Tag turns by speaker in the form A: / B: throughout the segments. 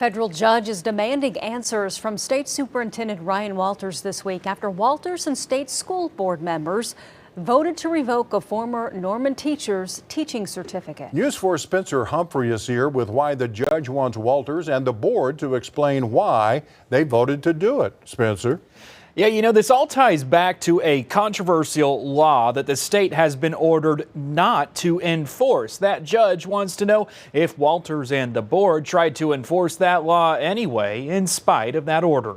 A: Federal judge is demanding answers from State Superintendent Ryan Walters this week after Walters and state school board members voted to revoke a former Norman teacher's teaching certificate.
B: News 4's Spencer Humphrey is here with why the judge wants Walters and the board to explain why they voted to do it. Spencer.
C: Yeah, this all ties back to a controversial law that the state has been ordered not to enforce. That judge wants to know if Walters and the board tried to enforce that law anyway, in spite of that order.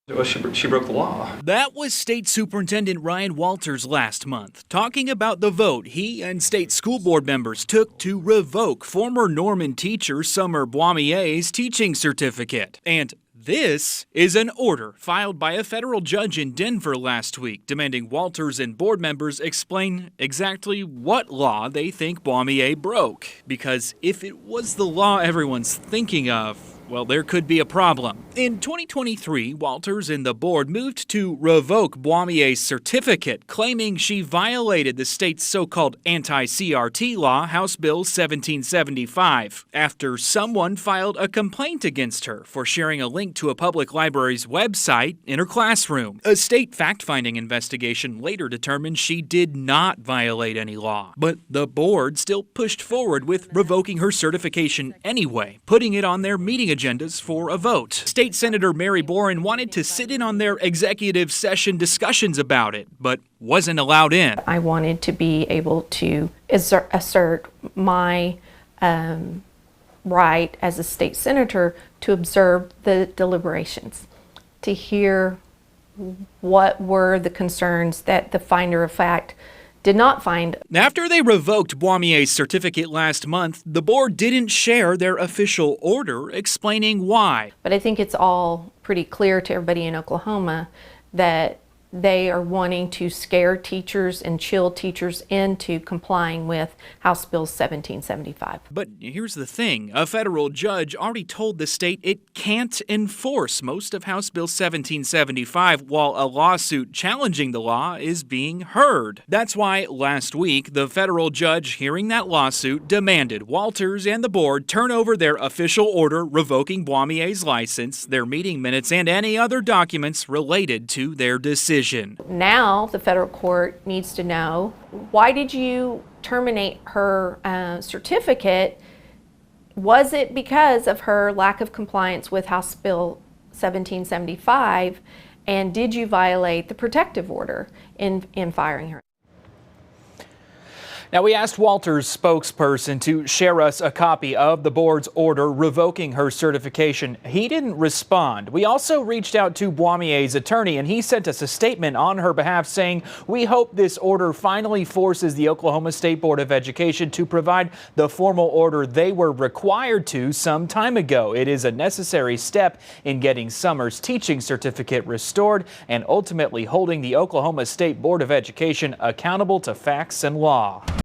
D: Well, she broke the law.
C: That was State Superintendent Ryan Walters last month, talking about the vote he and state school board members took to revoke former Norman teacher Summer Boismier's teaching certificate. And this is an order filed by a federal judge in Denver last week, demanding Walters and board members explain exactly what law they think Boismier broke. Because if it was the law everyone's thinking of, well, there could be a problem. In 2023, Walters and the board moved to revoke Boismier's certificate, claiming she violated the state's so-called anti-CRT law, House Bill 1775, after someone filed a complaint against her for sharing a link to a public library's website in her classroom. A state fact-finding investigation later determined she did not violate any law, but the board still pushed forward with revoking her certification anyway, putting it on their meeting agendas for a vote. State Senator Mary Boren wanted to sit in on their executive session discussions about it, but wasn't allowed in.
E: I wanted to be able to assert my right as a state senator to observe the deliberations, to hear what were the concerns that the finder of fact did not find.
C: After they revoked Boismier's certificate last month, the board didn't share their official order explaining why.
E: But I think it's all pretty clear to everybody in Oklahoma that they are wanting to scare teachers and chill teachers into complying with House Bill 1775.
C: But here's the thing. A federal judge already told the state it can't enforce most of House Bill 1775 while a lawsuit challenging the law is being heard. That's why last week, the federal judge hearing that lawsuit demanded Walters and the board turn over their official order revoking Boismier's license, their meeting minutes, and any other documents related to their decision.
E: Now the federal court needs to know, why did you terminate her certificate? Was it because of her lack of compliance with House Bill 1775? And did you violate the protective order in firing her?
C: Now, we asked Walters' spokesperson to share us a copy of the board's order revoking her certification. He didn't respond. We also reached out to Boismier's attorney, and he sent us a statement on her behalf saying, "We hope this order finally forces the Oklahoma State Board of Education to provide the formal order they were required to some time ago. It is a necessary step in getting Summer's teaching certificate restored and ultimately holding the Oklahoma State Board of Education accountable to facts and law."